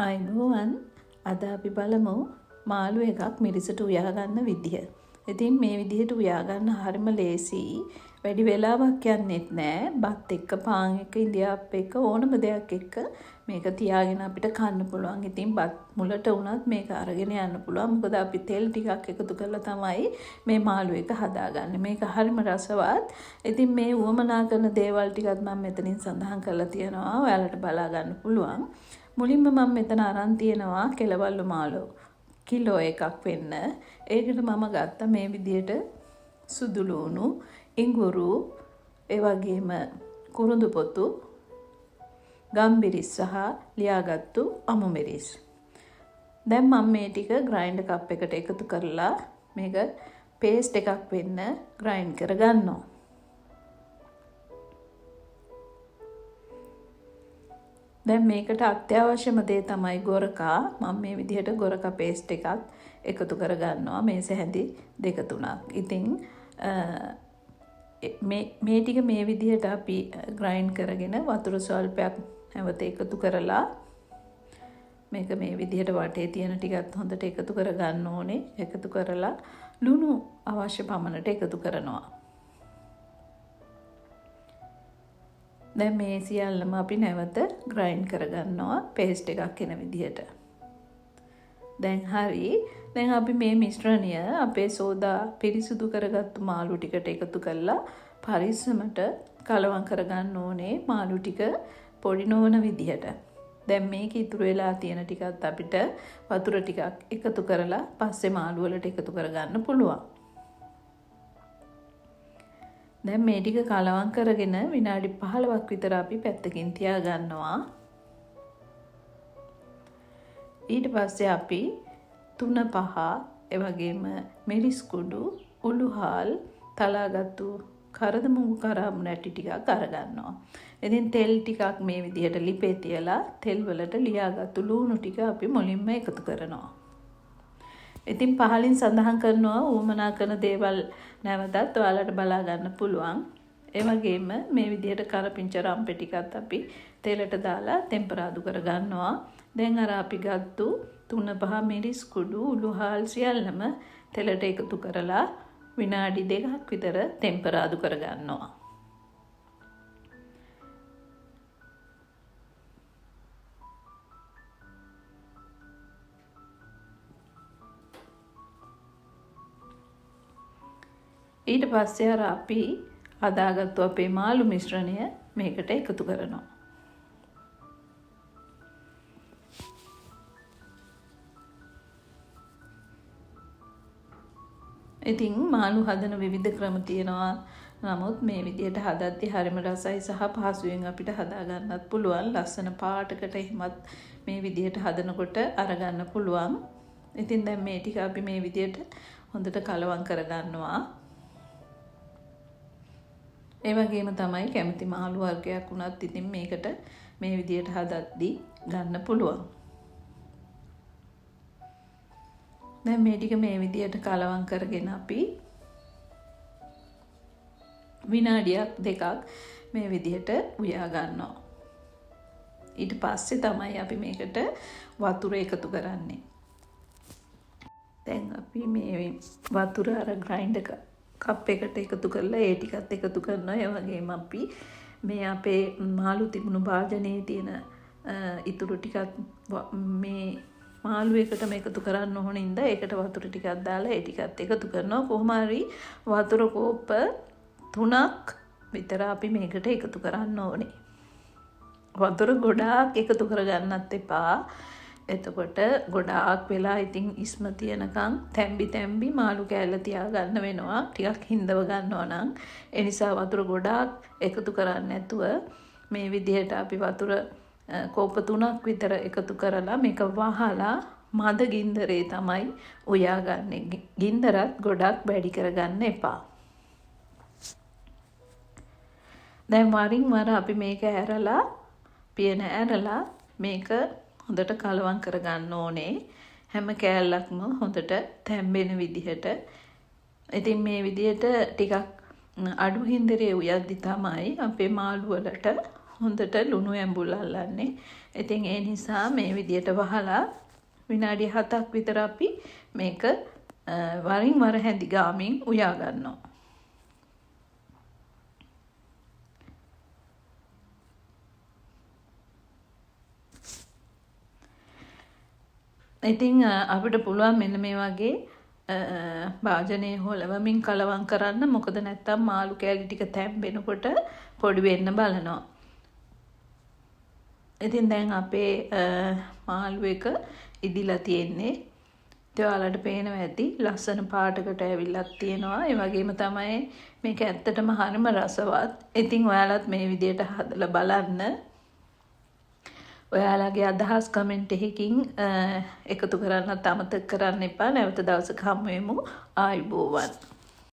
අයිබෝවන් අද අපි බලමු මාළු එකක් මිරිසට උයා ගන්න විදිය. ඉතින් මේ විදිහට උයා ගන්න හරිම ලේසි. වැඩි වෙලාවක් යන්නෙත් නෑ. බත් එක්ක පාන් එක්ක ඉන්දියාප් එක්ක ඕනම දෙයක් එක්ක මේක තියාගෙන අපිට කන්න පුළුවන්. ඉතින් බත් මුලට වුණත් මේක අරගෙන යන්න පුළුවන්. මොකද අපි තෙල් ටිකක් එකතු කරලා තමයි මේ මාළු එක හදාගන්නේ. මේක හරිම රසවත්. ඉතින් මේ උවමනා කරන දේවල් ටිකත් මම මෙතනින් සඳහන් කරලා තියෙනවා. ඔයාලට බලා ගන්න පුළුවන්. මුලින්ම මම මෙතන අරන් තියෙනවා කෙලවල්ලු මාළු කිලෝ එකක් වෙන්න. ඒකට මම ගත්ත මේ විදියට සුදු ලුණු, ඉඟුරු, ඒ වගේම කුරුඳු පොතු, ගම්බිරිස් සහ ලියාගත්තු අමු මිරිස්. දැන් මම මේ ටික ග්‍රයින්ඩර් කප් එකට එකතු කරලා මේක පේස්ට් එකක් වෙන්න ග්‍රයින්ඩ් කරගන්නවා. දැන් මේකට අත්‍යවශ්‍යම දේ තමයි ගොරකා. මම මේ විදිහට ගොරකා පේස්ට් එකක් එකතු කරගන්නවා මේ සැහැඳි දෙක තුනක්. ඉතින් මේ ටික මේ විදිහට අපි ග්‍රයින්ඩ් කරගෙන වතුර ස්වල්පයක් නැවත එකතු කරලා මේක මේ විදිහට වටේ තියෙන ටිකත් හොඳට එකතු කරගන්න ඕනේ. එකතු කරලා ලුණු අවශ්‍ය පමණට එකතු කරනවා. දැන් මේ සියල්ලම අපි නැවත ග්‍රයින්ඩ් කරගන්නවා පේස්ට් එකක් එන විදිහට. දැන් හරි. දැන් අපි මේ මිශ්‍රණය අපේ සෝදා පිරිසිදු කරගත්තු මාළු ටිකට එකතු කරලා පරිස්සමට කලවම් කරගන්න ඕනේ මාළු ටික පොඩි නොවන විදිහට. දැන් මේක ඉතුරු වෙලා තියෙන ටිකත් අපිට වතුර ටිකක් එකතු කරලා පස්සේ මාළු වලට එකතු කරගන්න පුළුවන්. දැන් මේ ටික කලවම් කරගෙන විනාඩි 15ක් විතර අපි පැත්තකින් තියා ගන්නවා. ඊට පස්සේ අපි 3-5 ඒ වගේම මිරිස් කුඩු, උළුහල්, තලාගත්තු කරදමුගු කරාමු නැටි ටිකක් අරගන්නවා. ඉතින් තෙල් ටිකක් මේ විදිහට ලිපේ තියලා තෙල් වලට ලියාගත්තු ලුණු ටික අපි මුලින්ම එකතු කරනවා. ඉතින් පහලින් සඳහන් කරනවා ඌමනා කරන දේවල් නැවතත් ඔයාලට බලා ගන්න පුළුවන්. ඒ වගේම මේ විදිහට කරපිංචා රම්පෙ ටිකත් අපි තෙලට දාලා ටෙම්පරාදු කර ගන්නවා. දැන් අර අපි ගත්තු 3-5 මිරිස් කුඩු උළුහල් සියල්ලම තෙලට එකතු කරලා විනාඩි 2ක් විතර ටෙම්පරාදු කර ගන්නවා. ඊට පස්සේ අර අපි හදාගත්තු අපේ මාළු මිශ්‍රණය මේකට එකතු කරනවා. ඉතින් මාළු හදන විවිධ ක්‍රම තියෙනවා. නමුත් මේ විදිහට හදද්දී හරිම රසයි සහ පහසුවෙන් අපිට හදා ගන්නත් පුළුවන්. ලස්සන පාටකට එහෙමත් මේ විදිහට හදනකොට අරගන්න පුළුවන්. ඉතින් දැන් මේ ටික අපි මේ විදිහට හොඳට කලවම් කරගන්නවා. ඒ වගේම තමයි කැමති මාළු වර්ගයක් වුණත් ඉතින් මේකට මේ විදිහට හදද්දී ගන්න පුළුවන්. දැන් මේ ටික මේ විදිහට කලවම් කරගෙන අපි විනාඩියක් දෙකක් මේ විදිහට උයා ගන්නවා. ඊට පස්සේ තමයි අපි මේකට වතුර එකතු කරන්නේ. දැන් අපි මේ වතුර අර ග්‍රයින්ඩර් කප් එකට එකතු කරලා ඒ ටිකත් එකතු කරනවා. ඒ වගේම අපි මේ අපේ මාළු තිබුණු භාජනයේ තියෙන ඉතුරු ටිකත් මේ මාළු එකටම එකතු කරන්න ඕන ඉඳලා ඒකට වතුර ටිකක් දාලා ඒ ටිකත් එකතු කරනවා. කොහොම හරි වතුර කෝප්ප 3ක් විතර අපි මේකට එකතු කරන්න ඕනේ. වතුර ගොඩාක් එකතු කරගන්නත් එපා. එතකොට ගොඩාක් වෙලා ඉතින් ඉස්ම තියනකම් තැම්බි මාළු කෑල්ල තියා ගන්න වෙනවා. ටිකක් හිඳව ගන්නවා නම් ඒ නිසා වතුර ගොඩාක් එකතු කරන්නේ නැතුව මේ විදිහට අපි වතුර කෝප 3ක් විතර එකතු කරලා මේක වහලා මද ගින්දරේ තමයි උයාගන්නේ. ගින්දරත් ගොඩක් වැඩි කරගන්න එපා. දැන් වරින් වර අපි මේක ඇරලා පියන ඇරලා මේක හොඳට කලවම් කරගන්න ඕනේ. හැම කෑල්ලක්ම හොඳට තැම්බෙන විදිහට. ඉතින් මේ විදිහට ටිකක් අඩු හින්දරේ උයද්දි තමයි අපේ මාළු වලට හොඳට ලුණු ඇඹුල් අල්ලන්නේ. ඉතින් ඒ නිසා මේ විදියට වහලා විනාඩි 7ක් විතර අපි මේක වරින් වර හැඳි ගාමින් උයා ගන්නවා. ඉතින් අපිට පුළුවන් මෙන්න මේ වගේ භාජනයේ හොලවමින් කලවම් කරන්න. මොකද නැත්තම් මාළු කෑලි ටික තැම්බෙනකොට පොඩි වෙන්න බලනවා. ඉතින් දැන් අපේ මාළු එක ඉදිලා තියෙන්නේ. ඉතින් ඔයාලට පේනවා ඇති ලස්සන පාටකට ඇවිල්ලක් තියෙනවා. ඒ වගේම තමයි මේක ඇත්තටම හරිම රසවත්. ඉතින් ඔයාලත් මේ විදියට හදලා බලන්න. ඔයාලගේ අදහස් කමෙන්ට් එකකින් එකතු කරන්නත් අමතක කරන්න එපා. නැවත දවසක හමු වෙමු. ආයුබෝවන්.